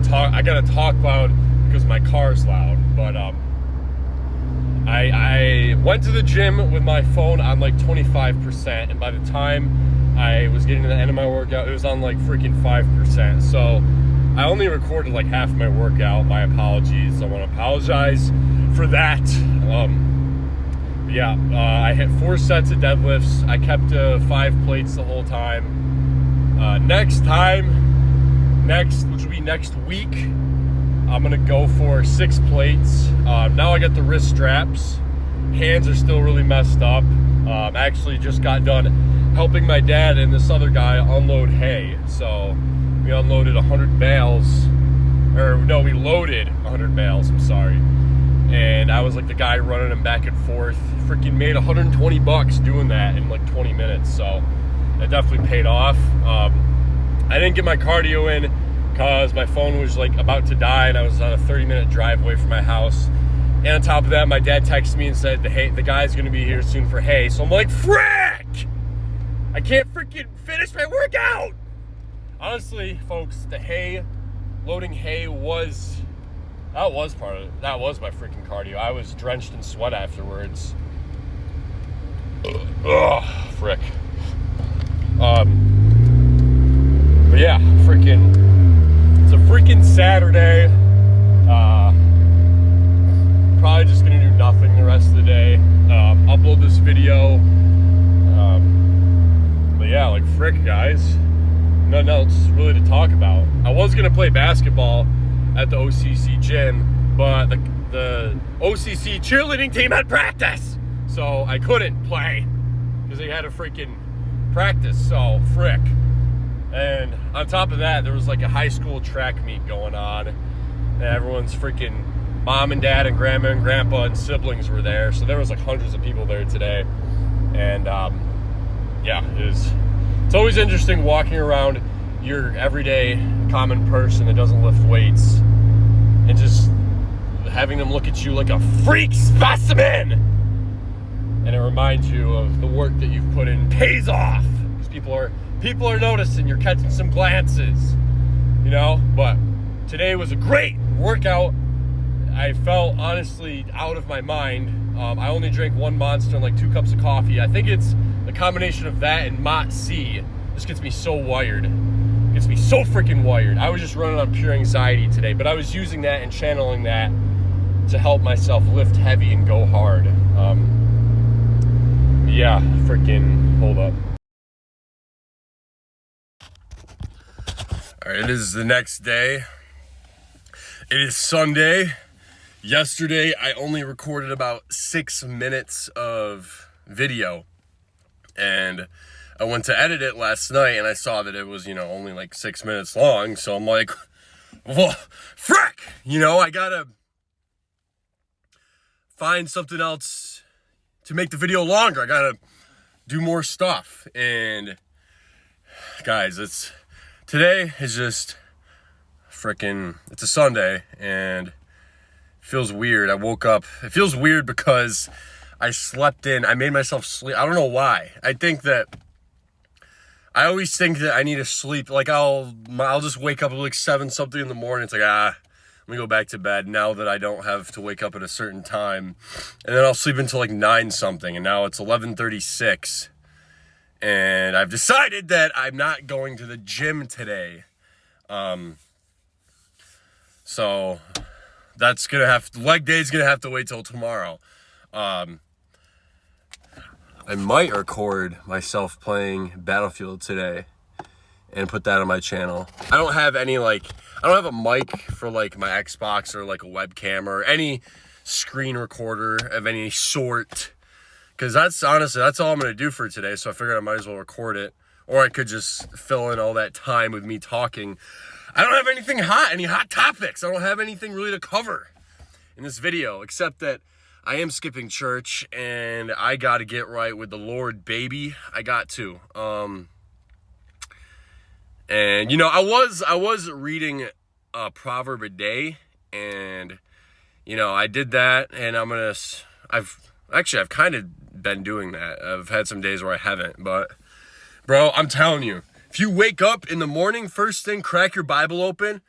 I gotta talk loud because my car's loud, but I went to the gym with my phone on like 25%, and by the time I was getting to the end of my workout, it was on like freaking 5%. So I only recorded like half my workout. My apologies. I want to apologize for that. I hit 4 sets of deadlifts. I kept 5 plates the whole time. Next, which will be next week, I'm gonna go for 6 plates. Now I got the wrist straps. Hands are still really messed up. Actually just got done helping my dad and this other guy unload hay. So we unloaded 100 bales, or no, we loaded 100 bales, I'm sorry. And I was like the guy running them back and forth. Freaking made 120 bucks doing that in like 20 minutes. So it definitely paid off. I didn't get my cardio in because my phone was like about to die and I was on a 30-minute drive away from my house. And on top of that, my dad texted me and said, the guy's gonna be here soon for hay. So I'm like, frick! I can't freaking finish my workout! Honestly, folks, loading hay was my freaking cardio. I was drenched in sweat afterwards. Ugh, frick. But yeah, it's a freaking Saturday. Probably just gonna do nothing the rest of the day. Upload this video. But yeah, like frick, guys. Nothing else really to talk about. I was gonna play basketball at the OCC gym, but the OCC cheerleading team had practice, so I couldn't play because they had a freaking practice, so frick. And on top of that, there was like a high school track meet going on, and everyone's freaking mom and dad and grandma and grandpa and siblings were there, so there was like hundreds of people there today. And yeah, it's always interesting walking around your everyday common person that doesn't lift weights and just having them look at you like a freak specimen. And it reminds you of the work that you've put in pays off, because people are noticing, you're catching some glances, you know. But today was a great workout. I felt honestly out of my mind. I only drank one Monster and like 2 cups of coffee. I think it's the combination of that and Mott C. This gets me so wired. It gets me so freaking wired. I was just running on pure anxiety today, but I was using that and channeling that to help myself lift heavy and go hard. Yeah, freaking hold up. All right, it is the next day. It is Sunday. Yesterday, I only recorded about 6 minutes of video, and I went to edit it last night, and I saw that it was, only like 6 minutes long, so I'm like, well, frick, I gotta find something else to make the video longer. I gotta do more stuff, and guys, today is just freaking, it's a Sunday, and feels weird. I woke up. It feels weird because I slept in. I made myself sleep. I don't know why. I always think that I need to sleep. Like I'll just wake up at like 7 something in the morning. It's like, let me go back to bed now that I don't have to wake up at a certain time. And then I'll sleep until like 9 something. And now it's 11:36. And I've decided that I'm not going to the gym today. So that's leg day's gonna have to wait till tomorrow. I might record myself playing Battlefield today and put that on my channel. I don't have a mic for like my Xbox or like a webcam or any screen recorder of any sort, because that's all I'm gonna do for today. So I figured I might as well record it, or I could just fill in all that time with me talking. I don't have any hot topics. I don't have anything really to cover in this video, except that I am skipping church and I got to get right with the Lord, baby. I got to. And I was reading a proverb a day, and I did that, and I've kind of been doing that. I've had some days where I haven't, but bro, I'm telling you, if you wake up in the morning, first thing, crack your Bible open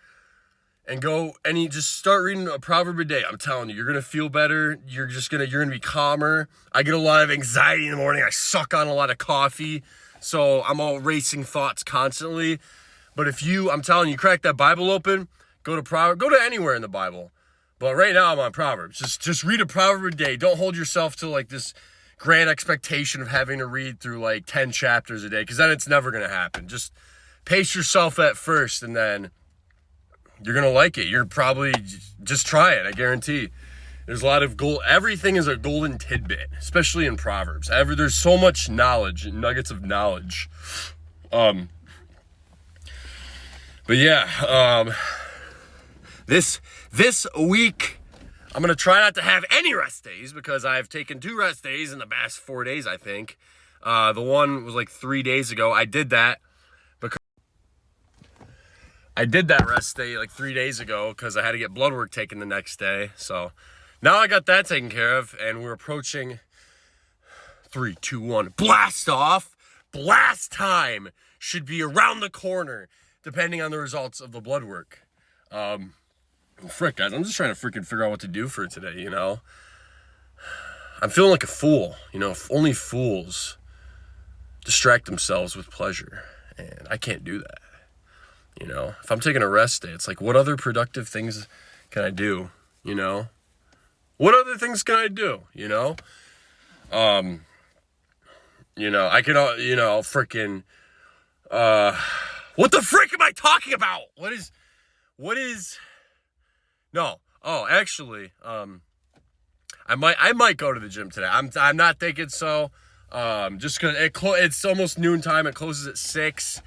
and you just start reading a proverb a day, I'm telling you, you're going to feel better. You're going to be calmer. I get a lot of anxiety in the morning. I suck on a lot of coffee, so I'm all racing thoughts constantly. But I'm telling you, crack that Bible open, go to anywhere in the Bible. But right now I'm on Proverbs. Just read a proverb a day. Don't hold yourself to like this grand expectation of having to read through like 10 chapters a day, because then it's never going to happen. Just pace yourself at first, and then you're going to like it. You're probably, just try it, I guarantee. There's a lot of everything is a golden tidbit, especially in Proverbs. There's so much knowledge, nuggets of knowledge. But yeah, this week, I'm going to try not to have any rest days, because I've taken 2 rest days in the past 4 days, I think. The one was like 3 days ago. I did that rest day like 3 days ago because I had to get blood work taken the next day. So now I got that taken care of, and we're approaching 3, 2, 1, blast off. Blast time should be around the corner, depending on the results of the blood work. Frick, guys, I'm just trying to freaking figure out what to do for today, I'm feeling like a fool, if only fools distract themselves with pleasure, and I can't do that. If I'm taking a rest day, it's like, what other productive things can I do, What other things can I do, I can, freaking, what the frick am I talking about? No, Oh, actually, I might go to the gym today. I'm not thinking so. Just cause it's almost noontime. It closes at 6.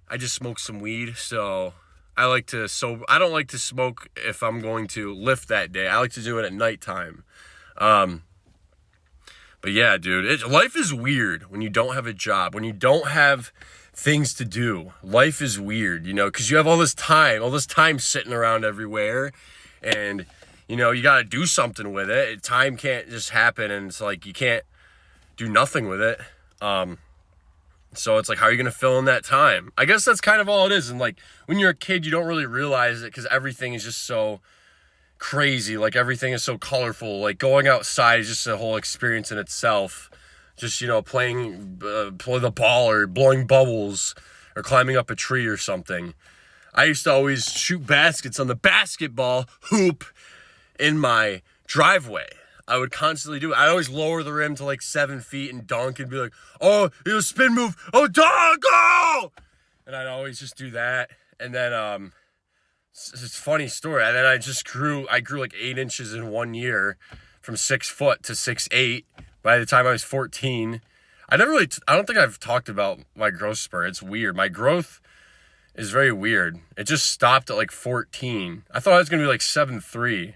I just smoked some weed, so I don't like to smoke if I'm going to lift that day. I like to do it at nighttime. But yeah, dude, life is weird when you don't have a job, when you don't have things to do. Life is weird, because you have all this time sitting around everywhere, and you got to do something with it. Time can't just happen, and it's like you can't do nothing with it. So it's like, how are you going to fill in that time? I guess that's kind of all it is. And like when you're a kid, you don't really realize it because everything is just so crazy. Like everything is so colorful. Like going outside is just a whole experience in itself. Just, playing the ball or blowing bubbles or climbing up a tree or something. I used to always shoot baskets on the basketball hoop in my driveway. I would constantly do it. I'd always lower the rim to like 7 feet and dunk and be like, oh, spin move. Oh, dunk, oh! And I'd always just do that. And then, it's a funny story. And then I grew like 8 inches in 1 year from 6 foot to 6'8". By the time I was 14, I don't think I've talked about my growth spurt. It's weird. My growth is very weird. It just stopped at like 14. I thought I was going to be like 7'3".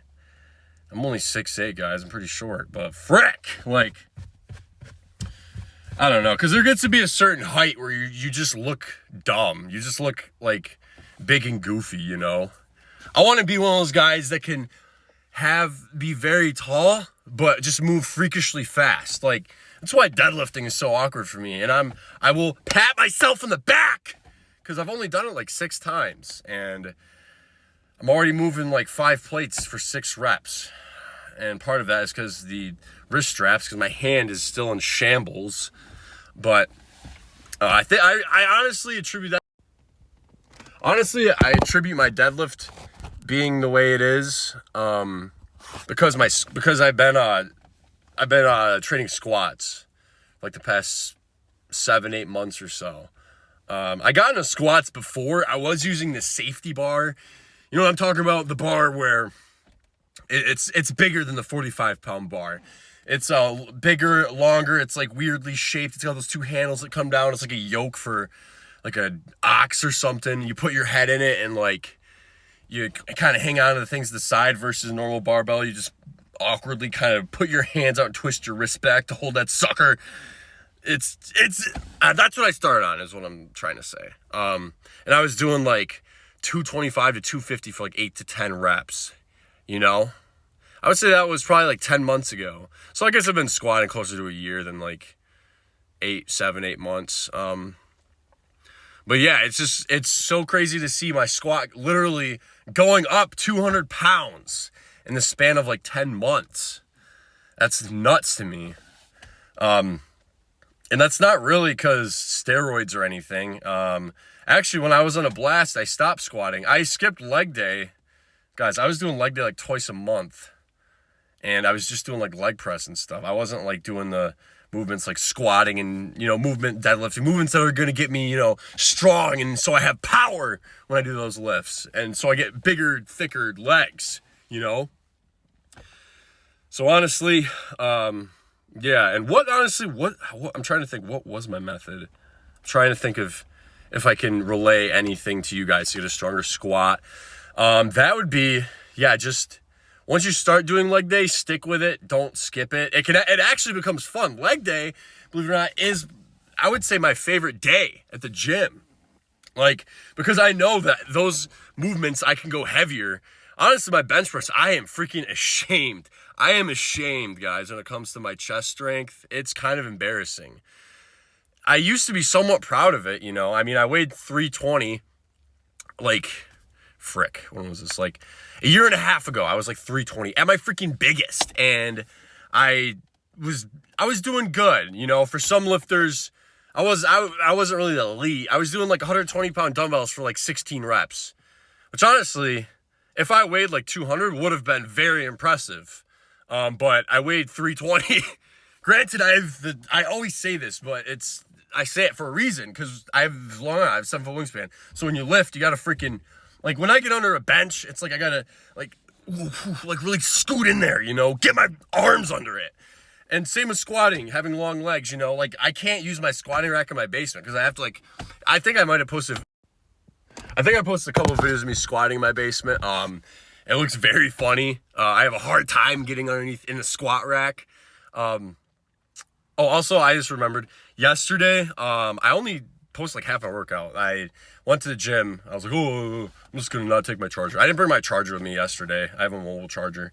I'm only 6'8", guys. I'm pretty short, but frick, like, I don't know. Because there gets to be a certain height where you just look dumb. You just look like big and goofy, I want to be one of those guys that can be very tall, but just move freakishly fast. Like, that's why deadlifting is so awkward for me. And I will pat myself on the back because I've only done it like 6 times. And I'm already moving like 5 plates for 6 reps. And part of that is because the wrist straps, because my hand is still in shambles. But I honestly attribute that. Honestly, I attribute my deadlift being the way it is because I've been training squats like the past 7-8 months or so. I got into squats before. I was using the safety bar. You know what I'm talking about? The bar where it's bigger than the 45-pound bar. It's bigger, longer. It's like weirdly shaped. It's got those 2 handles that come down. It's like a yoke for like a ox or something. You put your head in it and like you kind of hang on to the things to the side versus a normal barbell. You just awkwardly kind of put your hands out and twist your wrist back to hold that sucker. It's that's what I started on, is what I'm trying to say. And I was doing like 225 to 250 for like 8 to 10 reps. I would say that was probably like 10 months ago. So I guess I've been squatting closer to a year than like 7, 8 months. But yeah, it's so crazy to see my squat literally going up 200 pounds in the span of like 10 months. That's nuts to me. And that's not really because steroids or anything. Actually, when I was on a blast, I stopped squatting. I skipped leg day. Guys, I was doing leg day like twice a month. And I was just doing like leg press and stuff. I wasn't like doing the movements like squatting and, movement deadlifting. Movements that are going to get me, strong. And so I have power when I do those lifts. And so I get bigger, thicker legs, So honestly, yeah. And what I'm trying to think, what was my method? I'm trying to think of if I can relay anything to you guys to get a stronger squat. That would be, just once you start doing leg day, stick with it. Don't skip it. It actually becomes fun. Leg day, believe it or not, is, I would say, my favorite day at the gym. Like, because I know that those movements, I can go heavier. Honestly, my bench press, I am freaking ashamed. I am ashamed, guys, when it comes to my chest strength. It's kind of embarrassing. I used to be somewhat proud of it, I mean, I weighed 320, like, when was this? Like a year and a half ago, I was like 320 at my freaking biggest. And I was doing good, for some lifters. I wasn't really the elite. I was doing like 120-pound dumbbells for like 16 reps, which honestly, if I weighed like 200, would have been very impressive. But I weighed 320. Granted, I always say this, but I say it for a reason, because I have 7-foot wingspan. So when you lift, you gotta freaking, like, when I get under a bench, it's like I gotta, like, like really scoot in there, you know, get my arms under it. And same with squatting, having long legs, you know, like I can't use my squatting rack in my basement because I have to like, I think I posted a couple of videos of me squatting in my basement. It looks very funny. I have a hard time getting underneath in the squat rack. Oh, also, I just remembered yesterday, I only posted like half my workout. I went to the gym. I was like, oh, I'm just going to not take my charger. I didn't bring my charger with me yesterday. I have a mobile charger.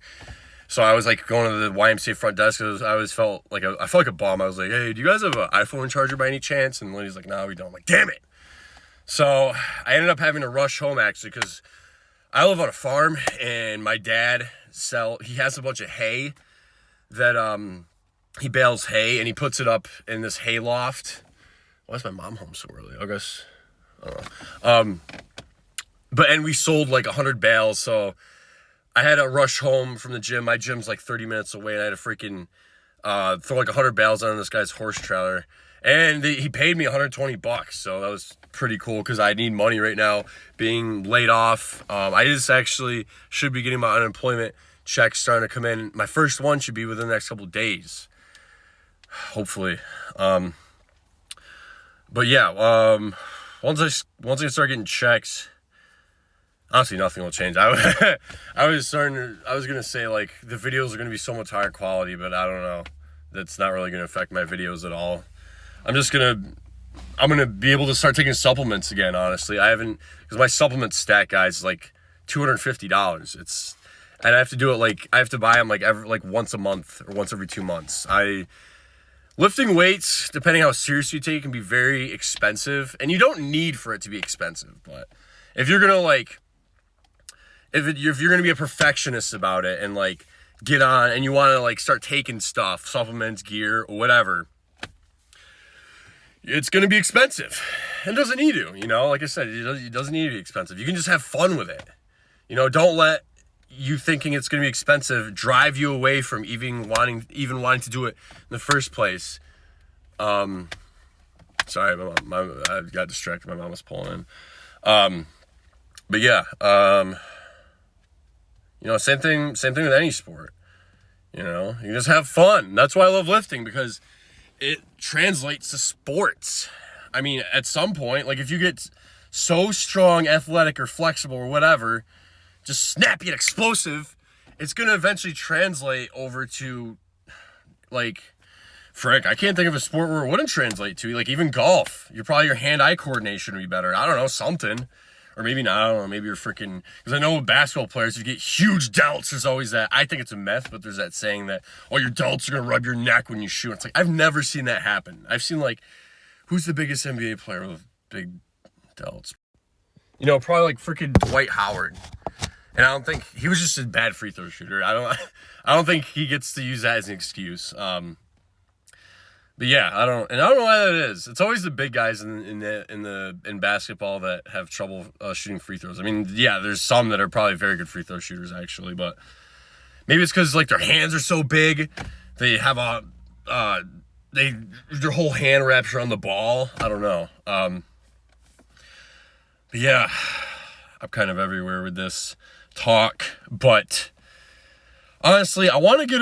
So I was like going to the YMCA front desk. I felt like a bum. I was like, hey, do you guys have an iPhone charger by any chance? And the lady's like, no, we don't. I'm like, damn it. So I ended up having to rush home actually because I live on a farm and my dad he has a bunch of hay that he bales hay and he puts it up in this hay loft. Why is my mom home so early? I guess, I don't know. And we sold like 100 bales, so I had to rush home from the gym. My gym's like 30 minutes away, and I had to freaking throw like 100 bales on this guy's horse trailer. And he paid me $120, so that was pretty cool because I need money right now, being laid off. I just actually should be getting my unemployment check starting to come in. My first one should be within the next couple of days, hopefully. But yeah, once I start getting checks, honestly, nothing will change. I was gonna say like the videos are gonna be so much higher quality, but I don't know. That's not really gonna affect my videos at all. I'm gonna be able to start taking supplements again. Honestly, because my supplement stack, guys, is like $250. And I have to do it I have to buy them like once a month or once every 2 months. Lifting weights, depending how serious you take it, can be very expensive, and you don't need for it to be expensive. But if you're gonna if you're gonna be a perfectionist about it and like get on and you want to like start taking stuff, supplements, gear, whatever, it's gonna be expensive. It doesn't need to, you know. Like I said, it doesn't need to be expensive. You can just have fun with it. You know, don't let you thinking it's going to be expensive drive you away from even wanting to do it in the first place. Sorry, I got distracted. My mom was pulling in. But yeah, you know, same thing with any sport. You know, you just have fun. That's why I love lifting, because it translates to sports. I mean, at some point, like if you get so strong, athletic, or flexible, or whatever, just snappy and explosive, it's going to eventually translate over to, like, frick, I can't think of a sport where it wouldn't translate to. Like, even golf. Your hand-eye coordination would be better. I don't know, something. Or maybe not, I don't know, maybe you're freaking, because I know with basketball players, if you get huge delts, there's always that, I think it's a myth, but there's that saying that, oh, your delts are going to rub your neck when you shoot. It's like, I've never seen that happen. I've seen, like, who's the biggest NBA player with big delts? You know, probably like freaking Dwight Howard. And I don't think, he was just a bad free throw shooter. I don't think he gets to use that as an excuse. But yeah, I don't know why that is. It's always the big guys in basketball that have trouble shooting free throws. I mean, yeah, there's some that are probably very good free throw shooters actually, but maybe it's because like their hands are so big, they have their whole hand wraps around the ball. I don't know. But yeah, I'm kind of everywhere with this talk, but honestly, I want to get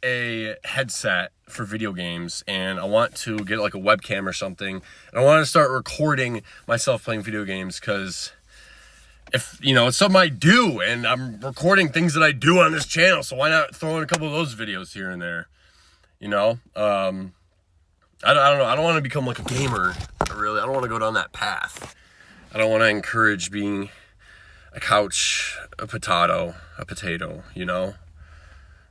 a headset for video games, and I want to get like a webcam or something, and I want to start recording myself playing video games, because if, you know, it's something I do, and I'm recording things that I do on this channel, so why not throw in a couple of those videos here and there, you know? I don't know, I don't want to become like a gamer, really. I don't want to go down that path. I don't want to encourage being a couch, a potato, you know?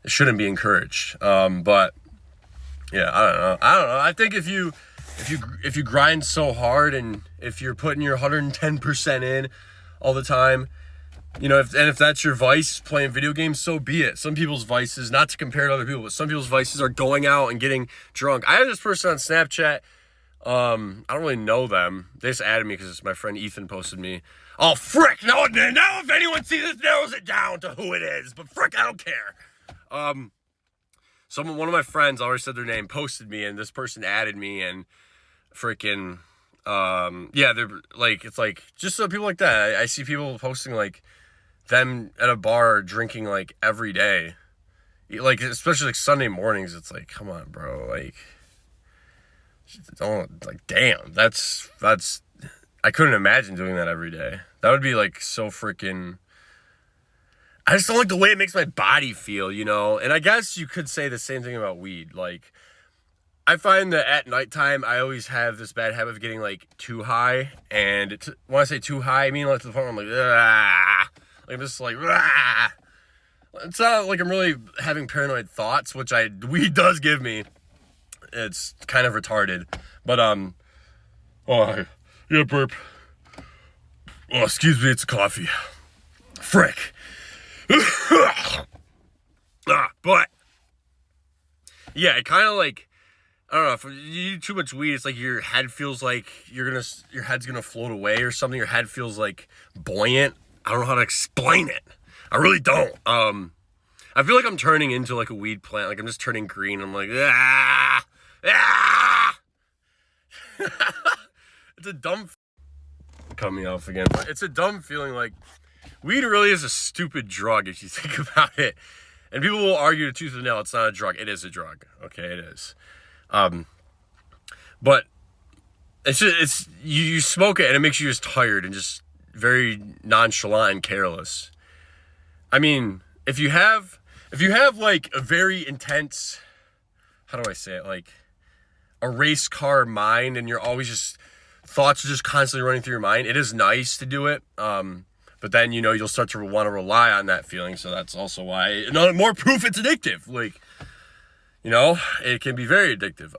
It shouldn't be encouraged. But yeah, I don't know. I think if you grind so hard, and if you're putting your 110% in all the time, you know, if that's your vice, playing video games, so be it. Some people's vices, not to compare to other people, but some people's vices are going out and getting drunk. I have this person on Snapchat. I don't really know them. They just added me because my friend Ethan posted me. Oh, frick! Now if anyone sees this, narrows it down to who it is. But frick, I don't care. One of my friends, I already said their name, posted me, and this person added me, and freaking, yeah, they're like, it's like, just so people like that. I see people posting like them at a bar drinking like every day, like especially like Sunday mornings. It's like, come on, bro. Like, don't, like, damn. That's. I couldn't imagine doing that every day. That would be like so freaking. I just don't like the way it makes my body feel, you know? And I guess you could say the same thing about weed. Like, I find that at nighttime, I always have this bad habit of getting, like, too high. And when I say too high, I mean, like, to the point where I'm like, ah. Like, I'm just like, ah. It's not like I'm really having paranoid thoughts, which weed does give me. It's kind of retarded. But, oh, yeah, burp. Oh, excuse me, it's coffee. Frick. But yeah, it kind of like, I don't know, if you do too much weed, it's like your head feels like your head's gonna float away or something. Your head feels like buoyant. I don't know how to explain it. I really don't. I feel like I'm turning into like a weed plant. Like I'm just turning green. I'm like, ah. It's a dumb. Cut me off again. It's a dumb feeling. Like, weed really is a stupid drug if you think about it. And people will argue the tooth and nail, it's not a drug. It is a drug. Okay, it is. But it's just, you smoke it and it makes you just tired and just very nonchalant and careless. I mean, if you have like a very intense, how do I say it? Like a race car mind, and you're always just, thoughts are just constantly running through your mind. It is nice to do it. But then, you know, you'll start to want to rely on that feeling. So that's also why, more proof it's addictive. Like, you know, it can be very addictive.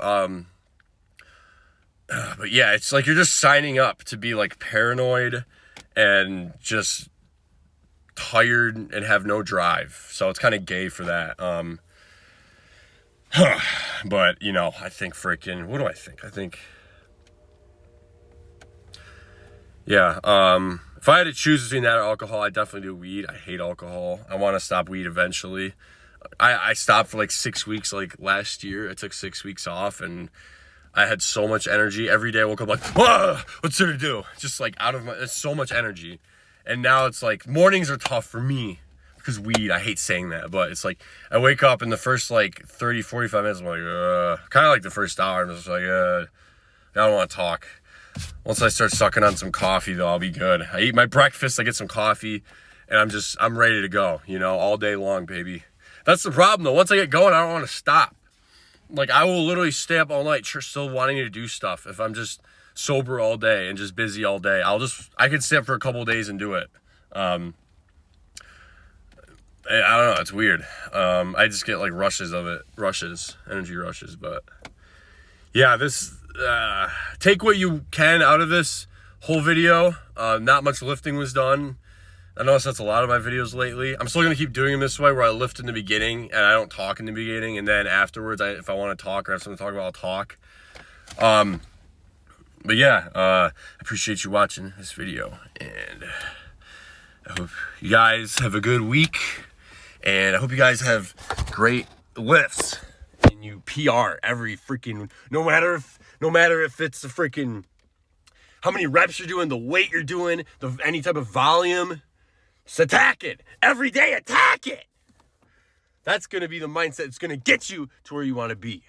But yeah, it's like you're just signing up to be like paranoid and just tired and have no drive. So it's kind of gay for that. But, you know, I think freaking, what do I think? Yeah, if I had to choose between that or alcohol, I'd definitely do weed. I hate alcohol. I want to stop weed eventually. I stopped for like 6 weeks, like last year. I took 6 weeks off, and I had so much energy. Every day I woke up like, ah, what's there to do? Just like it's so much energy. And now it's like, mornings are tough for me because weed, I hate saying that, but it's like, I wake up in the first like 30, 45 minutes, I'm like, kind of like the first hour, I'm just like, I don't want to talk. Once I start sucking on some coffee, though, I'll be good. I eat my breakfast, I get some coffee, and I'm ready to go, you know, all day long, baby. That's the problem, though. Once I get going, I don't want to stop. Like, I will literally stay up all night still wanting to do stuff if I'm just sober all day and just busy all day. I could stay up for a couple of days and do it. I don't know, it's weird. I just get, like, energy rushes, but yeah, take what you can out of this whole video. Not much lifting was done. I noticed that's a lot of my videos lately. I'm still going to keep doing them this way, where I lift in the beginning and I don't talk in the beginning, and then afterwards, if I want to talk or have something to talk about, I'll talk. But yeah, I appreciate you watching this video, and I hope you guys have a good week, and I hope you guys have great lifts, and you PR every freaking, no matter if it's the freaking, how many reps you're doing, the weight you're doing, any type of volume, just attack it. Every day, attack it. That's going to be the mindset that's going to get you to where you want to be.